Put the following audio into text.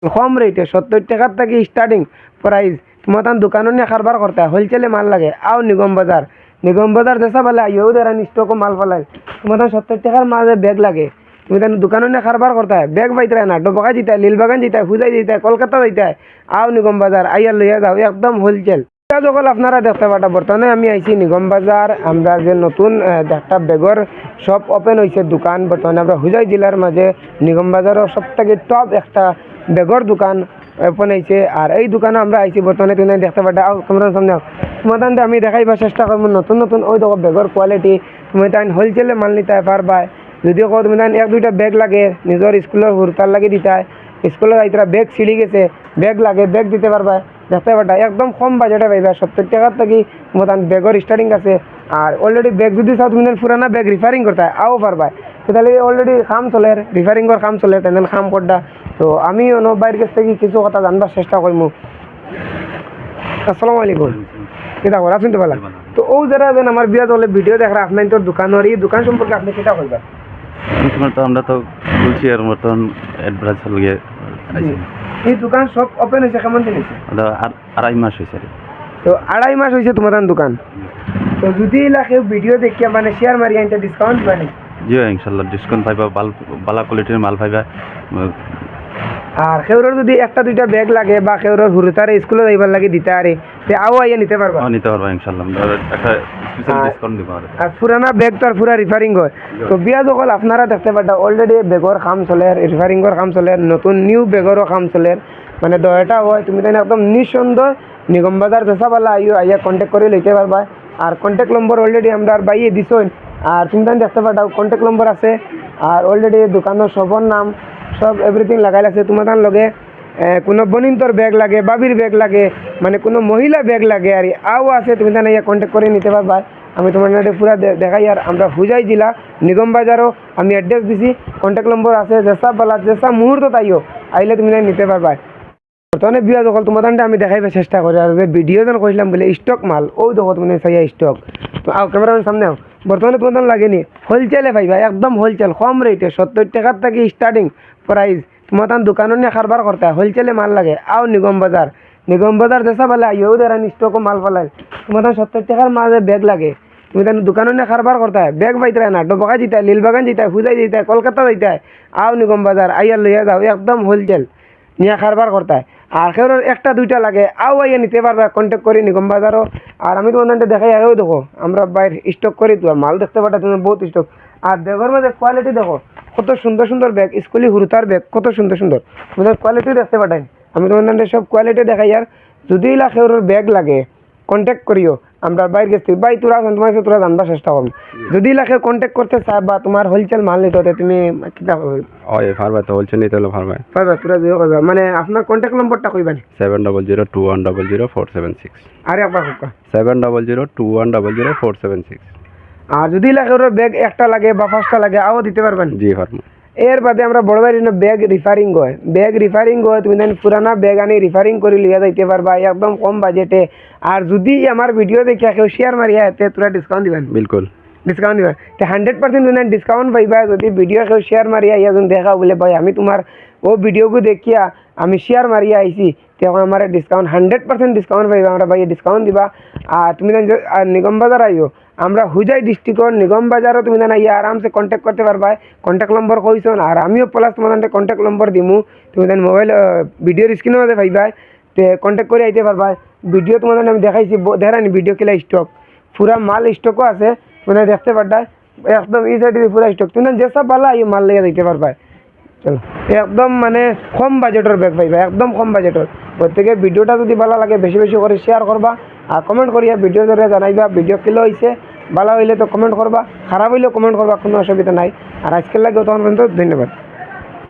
কম রেটে 70 টাকার থেকে স্টার্টিং প্রাইস তোমার দোকানও নিয়ে কারবার করতে হয় হোলসেলে মাল লাগে আও নিগম বাজার যেসা বলে আইও দেরা স্টকও মাল ফেলায় তোমার 70 টাকার মাঝে ব্যাগ লাগে তুমি তাহলে দোকানও নিয়ে কারবার করতে হয় ব্যাগ বাইতে না ডোবাকা জিতে লীলবাগান জিতে ফুজাই জিতে কলকাতা যাইতে হয় আও নিগম বাজার আইয়া লইয়া যাও একদম হোলসেল যখন আপনারা দেখতে পাটা বর্তমানে আমি আইছি নিগম বাজার আমরা যে নতুন একটা বেগর শপ ওপেন হয়েছে দোকান বর্তমানে আমরা হুজাই জেলার মাঝে নিগম বাজারও সব থেকে টপ একটা বেগর দোকান ওপেন হয়েছে আর এই দোকানে আমরা আইছি বর্তমানে তুমি দেখতে পাটা তোমরা সামনে তোমাদের আমি দেখাইবার চেষ্টা করবো নতুন নতুন ওই দেখো বেগর কোয়ালিটি তুমি তাই হোলসেলে মাল নিতে পারবা যদিও কো তুমি তাই এক দুইটা ব্যাগ লাগে নিজের স্কুলের হুরতার লাগে দিতে হয় স্কুলে যাইতরা ব্যাগ ছিঁড়ি গেছে ব্যাগ লাগে ব্যাগ দিতে পারবা দেখতে পাটা একদম কম বাজেটে পাইবা 70 টাকার থেকে তোমার ব্যাগর স্টার্টিং আছে আর অলরেডি ব্যাগ যদি চাও তুমি পুরানা ব্যাগ রিফারিং করতে আও পারবা তাহলে অলরেডি কাম চলে রিফারিংয়ের কাম চলে তেন কাম করটা তো আমি বাইরের কাছ থেকে কিছু কথা জানবার চেষ্টা করবো আসসালামু আলাইকুম কিতা করা শুনতে পারলাম তো ও যারা যেন আমার বিয়া চলে ভিডিও দেখা আপনার তোর দোকানের এই দোকান সম্পর্কে আপনি কিতা করবেন তোমার তো আমরা তো বলছি আর মতন অ্যাডভার্টাইজ লাগিয়ে এই দোকান সব ওপেন হয়েছে কেমন দিন হয়েছে আড়াই মাস হয়েছে তো আড়াই মাস হয়েছে তোমার দোকান তো যদি এলাকা ভিডিও দেখিয়া মানে শেয়ার মারি আনতে ডিসকাউন্ট দিবা নি জি ইনশাল্লাহ ডিসকাউন্ট পাইবা ভালো কোয়ালিটির মাল পাইবা আর খেউরের যদি একটা দুইটা ব্যাগ লাগে বা খেউরের হুরুতারে স্কুলে যাইবার লাগে দিতে আরে তে আও আইয়া নিতে পারবা নিতে পারবা ইনশাল্লাহ একটা স্পেশাল ডিসকাউন্ট দিব আর পুরানা ব্যাগ তো আর পুরা রিফারিং হয় তো বিয়া যখন আপনারা দেখতে পাটা অলরেডি ব্যাগর কাম চলে রিফারিংয়ের কাম চলে নতুন নিউ ব্যাগরও কাম চলে মানে দয়টা হয় তুমি তাই একদম নিঃসন্দেহ নিগম বাজার যেসাবালা আইয়া কন্ট্যাক্ট করে লইতে পারবা আর কন্ট্যাক্ট নম্বর অলরেডি আমরা বাইয়ে দিছই আর তুমি তাই দেখতে পাটাও কন্ট্যাক্ট নম্বর আছে আর অলরেডি দোকানের সবর নাম সব এভরিথিং লাগাই আছে তোমার লগে কোনো বনিন্তর ব্যাগ লাগে বাবির ব্যাগ লাগে মানে কোনো মহিলা ব্যাগ লাগে আর আও আছে তুমি তাই ইয়া কন্ট্যাক্ট করে নিতে পারবা আমি তোমার পুরা দেখাই আর আমরা হুজাই জেলা নিগম বাজারও আমি অ্যাড্রেস দিছি কন্ট্যাক্ট নম্বর আছে যেসা বলা যেসা মুহূর্ত তাইও আইলে তুমি নিতে পারবা বর্তমানে বিয়া যখন তোমার আমি দেখাইবার চেষ্টা করি আর যে ভিডিও যেন কইলাম বলে স্টক মাল ও দেখো তুমি চাইয়া স্টক তো আও ক্যামেরার সামনে আও বর্তমানে তোমার লাগেনি হোলসেলে পাইবা একদম হোলসেল কম রেটে 70 টাকার থেকে স্টার্টিং প্রাইস তোমার দোকানও নিয়ে কারবার করতে হয় হোলসেলে মাল লাগে আও নিগম বাজার যেসা বলে আইও দেরা স্টকও মাল ফেলায় তোমার 70 টাকার মাঝে ব্যাগ লাগে তুমি তাহলে দোকানও নিয়ে কারবার করতে হয় ব্যাগ বাইতে না ডোবাকা জিতে লীলবাগান জিতে ফুজাই জিতে কলকাতা যাইতে হয় আও নিগম বাজার আইয়া লইয়া যাও একদম হোলসেল নিয়ে কারবার করতে হয় আর কেউ একটা দুইটা লাগে আও আইয়া নিতে পারবা কন্ট্যাক্ট করি নিগম বাজারও আর আমি তোমাদের দেখাই আরও দেখো আমরা বাইরে স্টক করি তো মাল দেখতে পাটা তুমি বহুত স্টক আর ব্যাগের মধ্যে কোয়ালিটি দেখো কত সুন্দর সুন্দর ব্যাগ স্কুলি হুরুতার ব্যাগ কত সুন্দর সুন্দর তোমাদের কোয়ালিটি দেখতে পাঠাই আমি তোমাদের সব কোয়ালিটি দেখাই আর যদি কেউর ব্যাগ লাগে কন্ট্যাক্ট করিও আমরা বাইরে গেছি ভাই তোরা তোমার সাথে তোরা জানবার চেষ্টা করবো যদি লাগে কন্ট্যাক্ট করতে চাই বা তোমার হোলসেল মাল নিতে হতে তুমি কিতা পারবা তো হোলসেল নিতে হলে পারবা তোরা যে কইবা মানে আপনার কন্ট্যাক্ট নম্বরটা কইবা 7002100476 আরে একবার কইবা 7002100476 আর যদি লাগে ওর ব্যাগ একটা লাগে বা পাঁচটা লাগে আও দিতে পারবেন জি পারবো এর বাদে আমরা বড় ভাই ব্যাগ রিফারিং হয় তুমি দেন পুরানা ব্যাগ আনি রিফারিং করে লিয়া যাইতে পারবা একদম কম বাজেটে আর যদি আমার ভিডিও দেখে কেউ শেয়ার মারিয়া এতে তোরা ডিসকাউন্ট দিবেন বিলকুল ডিসকাউন্ট দিবেন তো 100% তুমি ডিসকাউন্ট পাইবা যদি ভিডিও কেউ শেয়ার মারিয়া ইয়াজন দেখা বলে ভাই আমি তোমার ও ভিডিওকে দেখিয়া আমি শেয়ার মারিয়া আইছি তখন আমার ডিসকাউন্ট 100% ডিসকাউন্ট পাইবা আমরা ভাই ডিসকাউন্ট দিবা আর তুমি নিগম বাজার আইও আমরা হুজাই ডিস্ট্রিক্টর নিগম বাজারও তুমি জানা ইয়া আরামসে কন্ট্যাক্ট করতে পারবা কন্ট্যাক্ট নম্বর কইছো আর আমিও প্লাস তোমাদের কন্ট্যাক্ট নম্বর দিমু তুমি দেন মোবাইল ভিডিওর স্ক্রিনের মধ্যে পাইবা তে কন্ট্যাক্ট করে আইতে পারবা ভিডিও তোমাদের আমি দেখাইছি দেখানি ভিডিও কিলা স্টক পুরা মাল স্টকও আছে মানে দেখতে পারবা একদম এই সাইডে পুরা স্টক তুমি যেসব পালা এই মাল লিয়ে দিতে পারবা চলো একদম মানে কম বাজেটের ব্যাগ পাইবা একদম কম বাজেটের প্রত্যেকে ভিডিওটা যদি ভালো লাগে বেশি বেশি করে শেয়ার করবা আর কমেন্ট করিয়া ভিডিও ধরে জানাইবা ভিডিও কিলো হয়েছে ভালো হইলে তো কমেন্ট করবা খারাপ হইলেও কমেন্ট করবা কোনো অসুবিধা নাই আর আজকের লাগে তখন পর্যন্ত ধন্যবাদ।